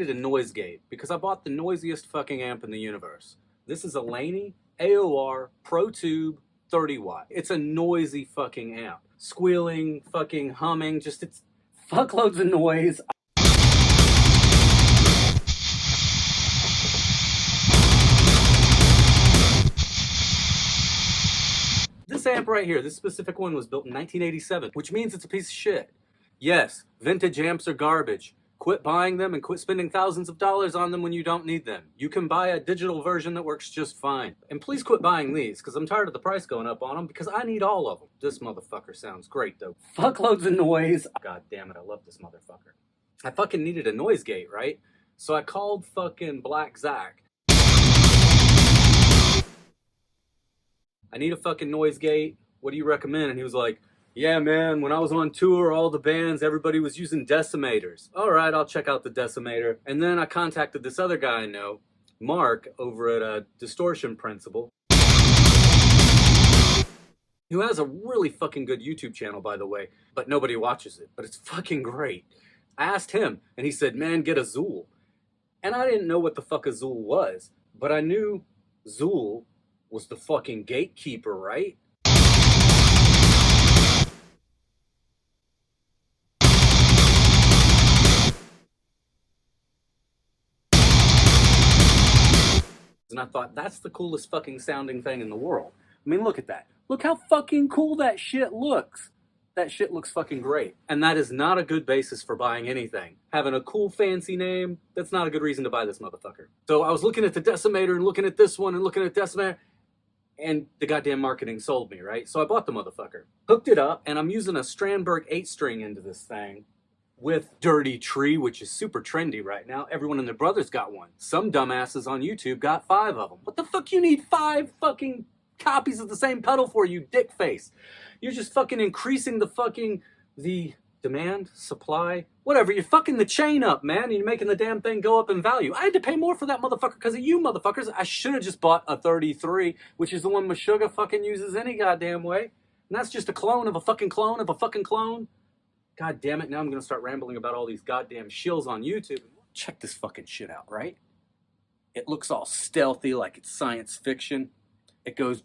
needed a noise gate because I bought the noisiest fucking amp in the universe. This is a Laney AOR Pro Tube 30 watt. It's a noisy fucking amp. Squealing, fucking humming, just it's fuckloads of noise. This amp right here, this specific one was built in 1987, which means it's a piece of shit. Yes, vintage amps are garbage. Quit buying them and quit spending thousands of dollars on them when you don't need them. You can buy a digital version that works just fine. And please quit buying these, because I'm tired of the price going up on them, because I need all of them. This motherfucker sounds great, though. Fuckloads of noise. God damn it, I love this motherfucker. I fucking needed a noise gate, right? So I called fucking Black Zach. I need a fucking noise gate. What do you recommend? And he was like, yeah, man, when I was on tour, all the bands, everybody was using decimators. All right, I'll check out the decimator. And then I contacted this other guy I know, Mark, over at Distortion Principle, who has a really fucking good YouTube channel, by the way, but nobody watches it, but it's fucking great. I asked him, and he said, man, get a ZUUL. And I didn't know what the fuck a ZUUL was, but I knew ZUUL was the fucking gatekeeper, right? And I thought, that's the coolest fucking sounding thing in the world. I mean, look at that. Look how fucking cool that shit looks. That shit looks fucking great. And that is not a good basis for buying anything. Having a cool fancy name, that's not a good reason to buy this motherfucker. So I was looking at the decimator and looking at this one and looking at decimator, and the goddamn marketing sold me, right? So I bought the motherfucker. Hooked it up, and I'm using a Strandberg 8-string into this thing with Dirty Tree, which is super trendy right now. Everyone and their brother's got one. Some dumbasses on YouTube got 5 of them. What the fuck you need 5 fucking copies of the same pedal for, you dick face? You're just fucking increasing the demand, supply, whatever. You're fucking the chain up, man, and you're making the damn thing go up in value. I had to pay more for that motherfucker because of you motherfuckers. I should have just bought a 33, which is the one Meshuggah fucking uses any goddamn way. And that's just a clone of a fucking clone of a fucking clone. God damn it, now I'm gonna start rambling about all these goddamn shills on YouTube. Check this fucking shit out, right? It looks all stealthy like it's science fiction. It goes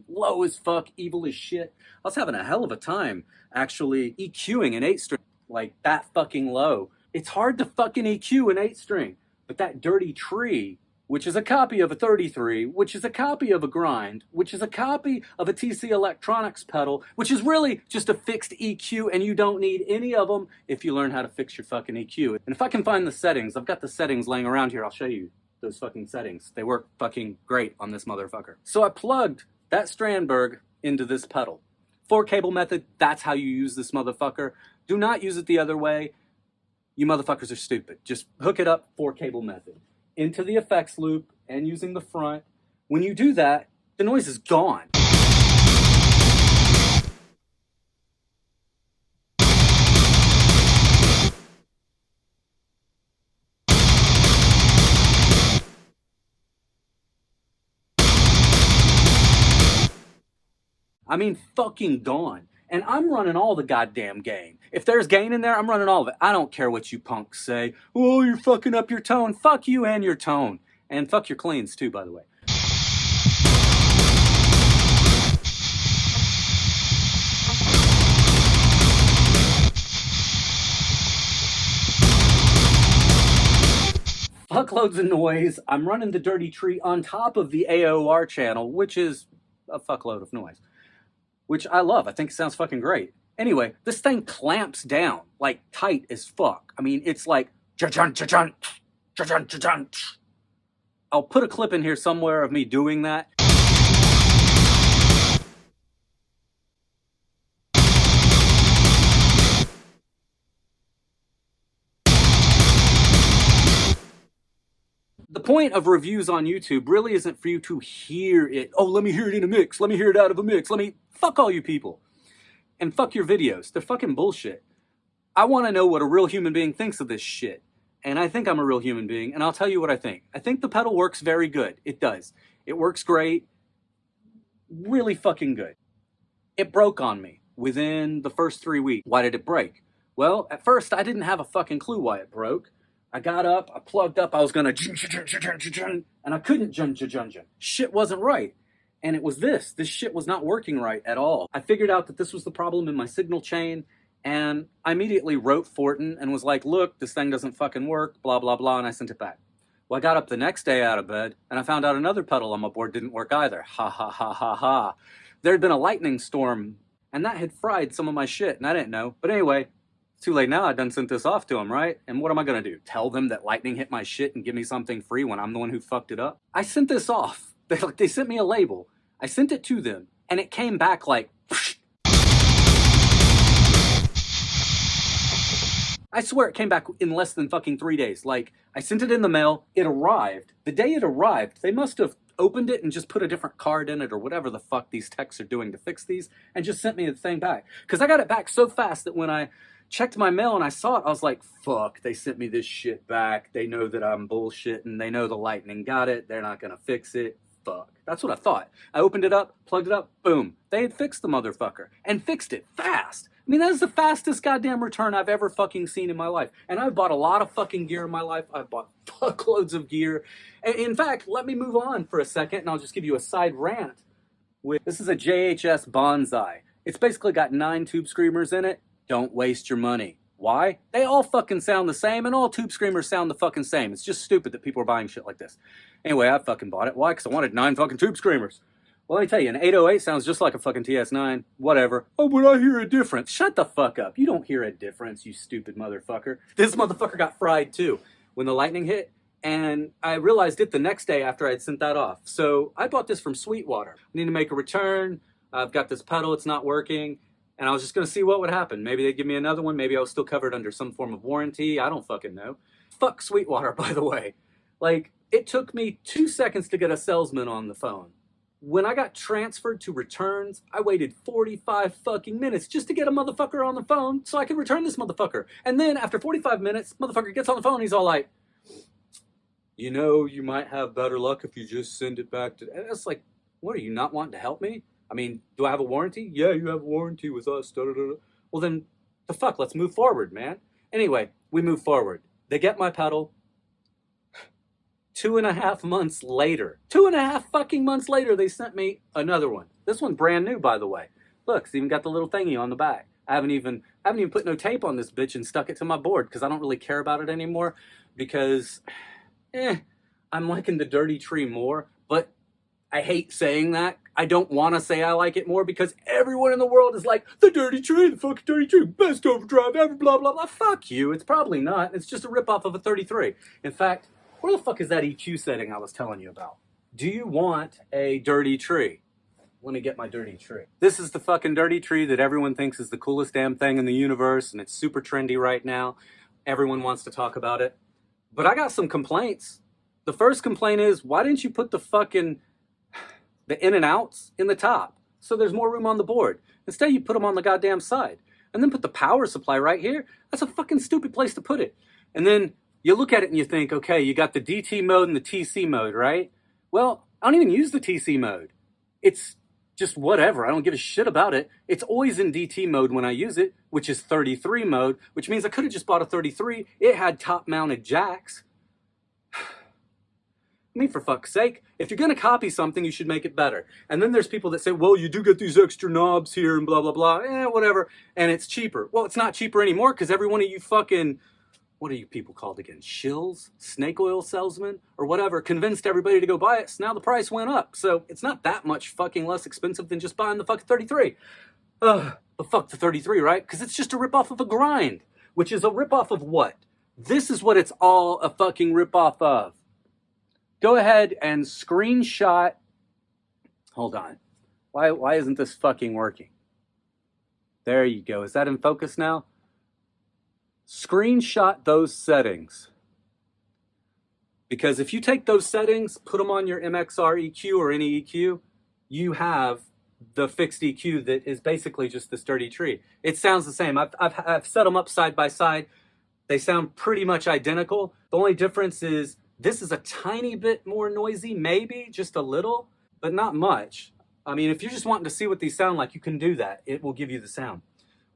low as fuck, evil as shit. I was having a hell of a time actually EQing an 8-string like that fucking low. It's hard to fucking EQ an 8-string, but that Dirty Tree, which is a copy of a 33, which is a copy of a grind, which is a copy of a TC Electronics pedal, which is really just a fixed EQ, and you don't need any of them if you learn how to fix your fucking EQ. And if I can find the settings, I've got the settings laying around here, I'll show you those fucking settings. They work fucking great on this motherfucker. So I plugged that Strandberg into this pedal. 4-cable method, that's how you use this motherfucker. Do not use it the other way. You motherfuckers are stupid. Just hook it up 4-cable method into the effects loop and using the front. When you do that, the noise is gone. I mean, fucking gone. And I'm running all the goddamn gain. If there's gain in there, I'm running all of it. I don't care what you punks say. Oh, you're fucking up your tone. Fuck you and your tone. And fuck your cleans too, by the way. Fuckloads of noise. I'm running the Dirty Tree on top of the AOR channel, which is a fuckload of noise, which I love. I think it sounds fucking great. Anyway, this thing clamps down, like tight as fuck. I mean, it's like, cha-chun, cha-chun, cha-chun, cha-chun. I'll put a clip in here somewhere of me doing that. The point of reviews on YouTube really isn't for you to hear it. Oh, let me hear it in a mix. Let me hear it out of a mix. Fuck all you people. And fuck your videos. They're fucking bullshit. I want to know what a real human being thinks of this shit. And I think I'm a real human being, and I'll tell you what I think. I think the pedal works very good. It does. It works great. Really fucking good. It broke on me within the first 3 weeks. Why did it break? Well, at first I didn't have a fucking clue why it broke. I got up, I plugged up, I was gonna and I couldn't jun. Shit wasn't right. And it was this shit was not working right at all. I figured out that this was the problem in my signal chain, and I immediately wrote Fortin and was like, look, this thing doesn't fucking work, blah, blah, blah, and I sent it back. Well, I got up the next day out of bed, and I found out another pedal on my board didn't work either. Ha, ha, ha, ha, ha. There had been a lightning storm, and that had fried some of my shit, and I didn't know. But anyway, it's too late now. I done sent this off to them, right? And what am I going to do? Tell them that lightning hit my shit and give me something free when I'm the one who fucked it up? I sent this off. They sent me a label. I sent it to them, and it came back like... I swear it came back in less than fucking 3 days. Like, I sent it in the mail, it arrived. The day it arrived, they must have opened it and just put a different card in it or whatever the fuck these techs are doing to fix these and just sent me the thing back. Because I got it back so fast that when I checked my mail and I saw it, I was like, fuck, they sent me this shit back. They know that I'm bullshitting. They know the lightning got it. They're not going to fix it. Fuck. That's what I thought. I opened it up, plugged it up, boom. They had fixed the motherfucker and fixed it fast. I mean, that is the fastest goddamn return I've ever fucking seen in my life. And I've bought a lot of fucking gear in my life. I've bought fuckloads of gear. In fact, let me move on for a second and I'll just give you a side rant. This is a JHS Bonsai. It's basically got 9 tube screamers in it. Don't waste your money. Why? They all fucking sound the same and all tube screamers sound the fucking same. It's just stupid that people are buying shit like this. Anyway, I fucking bought it. Why? Because I wanted 9 fucking tube screamers. Well, let me tell you, an 808 sounds just like a fucking TS9. Whatever. Oh, but I hear a difference. Shut the fuck up. You don't hear a difference, you stupid motherfucker. This motherfucker got fried too when the lightning hit, and I realized it the next day after I had sent that off. So I bought this from Sweetwater. I need to make a return. I've got this pedal. It's not working. And I was just going to see what would happen. Maybe they'd give me another one. Maybe I was still covered under some form of warranty. I don't fucking know. Fuck Sweetwater, by the way. Like, it took me 2 seconds to get a salesman on the phone. When I got transferred to returns, I waited 45 fucking minutes just to get a motherfucker on the phone so I could return this motherfucker. And then after 45 minutes, motherfucker gets on the phone and he's all like, you know, you might have better luck if you just send it back to... And it's like, what, are you not wanting to help me? I mean, do I have a warranty? Yeah, you have a warranty with us. Da, da, da. Well then, the fuck, let's move forward, man. Anyway, we move forward. They get my pedal. 2.5 months later, 2.5 fucking months later, they sent me another one. This one's brand new, by the way. Look, it's even got the little thingy on the back. I haven't even put no tape on this bitch and stuck it to my board because I don't really care about it anymore because, I'm liking the Dirty Tree more, but I hate saying that. I don't want to say I like it more because everyone in the world is like, the Dirty Tree, the fucking Dirty Tree, best overdrive ever, blah, blah, blah. Fuck you. It's probably not. It's just a ripoff of a 33. In fact, where the fuck is that EQ setting I was telling you about? Do you want a Dirty Tree? Let me get my Dirty Tree. This is the fucking Dirty Tree that everyone thinks is the coolest damn thing in the universe, and it's super trendy right now. Everyone wants to talk about it. But I got some complaints. The first complaint is, why didn't you put the fucking... the in and outs in the top so there's more room on the board? Instead, you put them on the goddamn side. And then put the power supply right here. That's a fucking stupid place to put it. And then... you look at it and you think, okay, you got the DT mode and the TC mode, right? Well, I don't even use the TC mode. It's just whatever. I don't give a shit about it. It's always in DT mode when I use it, which is 33 mode, which means I could have just bought a 33. It had top-mounted jacks. I mean, for fuck's sake, if you're going to copy something, you should make it better. And then there's people that say, well, you do get these extra knobs here and blah, blah, blah. Whatever. And it's cheaper. Well, it's not cheaper anymore because every one of you fucking... what are you people called again? Shills? Snake oil salesmen? Or whatever, convinced everybody to go buy it, so now the price went up. So it's not that much fucking less expensive than just buying the fucking 33. But fuck the 33, right? Because it's just a ripoff of a grind. Which is a ripoff of what? This is what it's all a fucking ripoff of. Go ahead and screenshot... hold on. Why isn't this fucking working? There you go. Is that in focus now? Screenshot those settings. Because if you take those settings, put them on your MXR EQ or any EQ, you have the fixed EQ that is basically just this Dirty Tree. It sounds the same. I've set them up side by side. They sound pretty much identical. The only difference is this is a tiny bit more noisy, maybe just a little, but not much. I mean, if you're just wanting to see what these sound like, you can do that. It will give you the sound.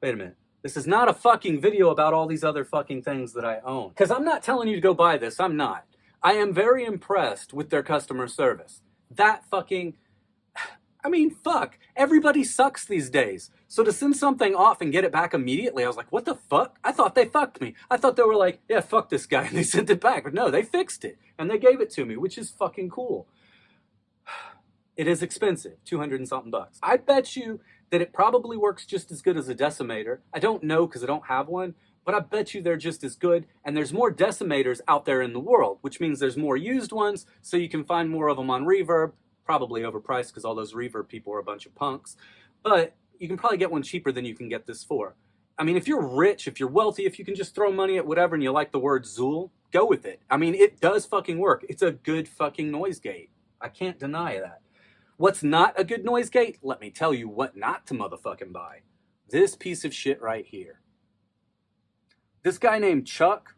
Wait a minute. This is not a fucking video about all these other fucking things that I own. Because I'm not telling you to go buy this, I'm not. I am very impressed with their customer service. That fucking... I mean, fuck. Everybody sucks these days. So to send something off and get it back immediately, I was like, what the fuck? I thought they fucked me. I thought they were like, yeah, fuck this guy, and they sent it back. But no, they fixed it, and they gave it to me, which is fucking cool. It is expensive, 200 and something bucks. I bet you that it probably works just as good as a decimator. I don't know because I don't have one, but I bet you they're just as good, and there's more decimators out there in the world, which means there's more used ones, so you can find more of them on Reverb. Probably overpriced because all those Reverb people are a bunch of punks, but you can probably get one cheaper than you can get this for. I mean, if you're rich, if you're wealthy, if you can just throw money at whatever and you like the word ZUUL, go with it. I mean, it does fucking work. It's a good fucking noise gate. I can't deny that. What's not a good noise gate? Let me tell you what not to motherfucking buy. This piece of shit right here. This guy named Chuck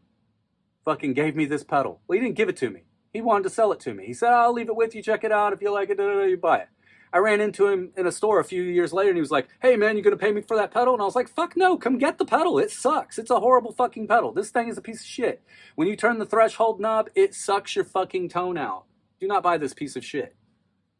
fucking gave me this pedal. Well, he didn't give it to me. He wanted to sell it to me. He said, I'll leave it with you, check it out. If you like it, you buy it. I ran into him in a store a few years later, and he was like, hey, man, you going to pay me for that pedal? And I was like, fuck no, come get the pedal. It sucks. It's a horrible fucking pedal. This thing is a piece of shit. When you turn the threshold knob, it sucks your fucking tone out. Do not buy this piece of shit.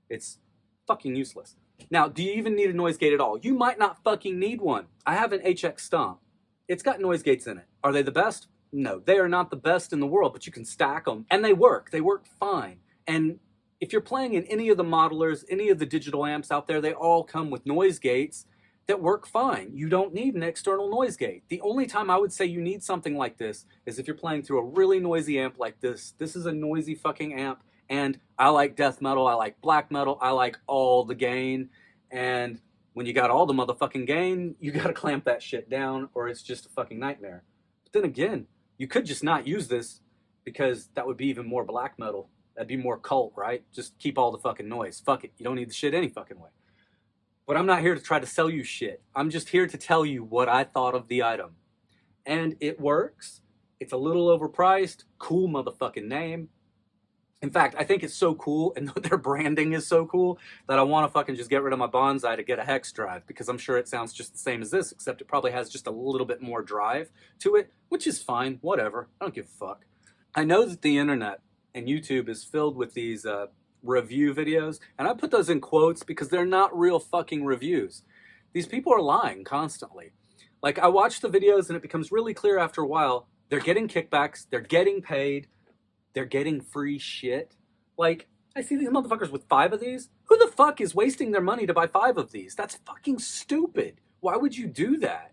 It's fucking useless. Now, do you even need a noise gate at all? You might not fucking need one. I have an HX Stomp. It's got noise gates in it. Are they the best? No, they are not the best in the world, but you can stack them, and they work. They work fine. And if you're playing in any of the modelers, any of the digital amps out there, they all come with noise gates that work fine. You don't need an external noise gate. The only time I would say you need something like this is if you're playing through a really noisy amp like this. This is a noisy fucking amp, and I like death metal, I like black metal, I like all the gain, and when you got all the motherfucking gain, you gotta clamp that shit down, or it's just a fucking nightmare. But then again, you could just not use this, because that would be even more black metal. That'd be more cult, right? Just keep all the fucking noise. Fuck it. You don't need the shit any fucking way. But I'm not here to try to sell you shit. I'm just here to tell you what I thought of the item. And it works. It's a little overpriced. Cool motherfucking name. In fact, I think it's so cool, and their branding is so cool, that I want to fucking just get rid of my Bonsai to get a hex drive, because I'm sure it sounds just the same as this, except it probably has just a little bit more drive to it, which is fine, whatever. I don't give a fuck. I know that the internet and YouTube is filled with these review videos, and I put those in quotes because they're not real fucking reviews. These people are lying constantly. Like, I watch the videos and it becomes really clear after a while, they're getting kickbacks, they're getting paid, they're getting free shit. Like, I see these motherfuckers with 5 of these. Who the fuck is wasting their money to buy 5 of these? That's fucking stupid. Why would you do that?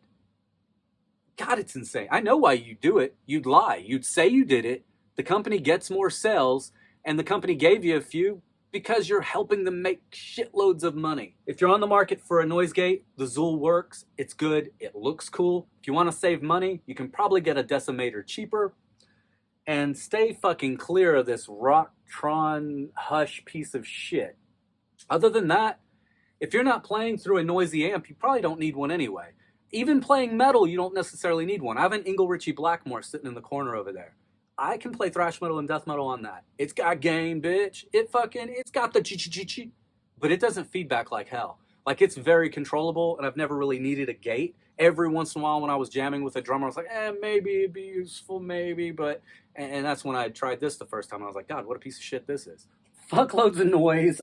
God, it's insane. I know why you do it. You'd lie. You'd say you did it. The company gets more sales, and the company gave you a few because you're helping them make shitloads of money. If you're on the market for a noise gate, the ZUUL works. It's good. It looks cool. If you want to save money, you can probably get a decimator cheaper. And stay fucking clear of this Rocktron Hush piece of shit. Other than that, if you're not playing through a noisy amp, you probably don't need one anyway. Even playing metal, you don't necessarily need one. I have an Engl Blackmore sitting in the corner over there. I can play thrash metal and death metal on that. It's got gain, bitch. It's got the chi-chi-chi-chi. But it doesn't feedback like hell. Like, it's very controllable, and I've never really needed a gate. Every once in a while when I was jamming with a drummer, I was like, maybe it'd be useful, maybe, but... And that's when I tried this the first time, and I was like, God, what a piece of shit this is. Fuck loads of noise.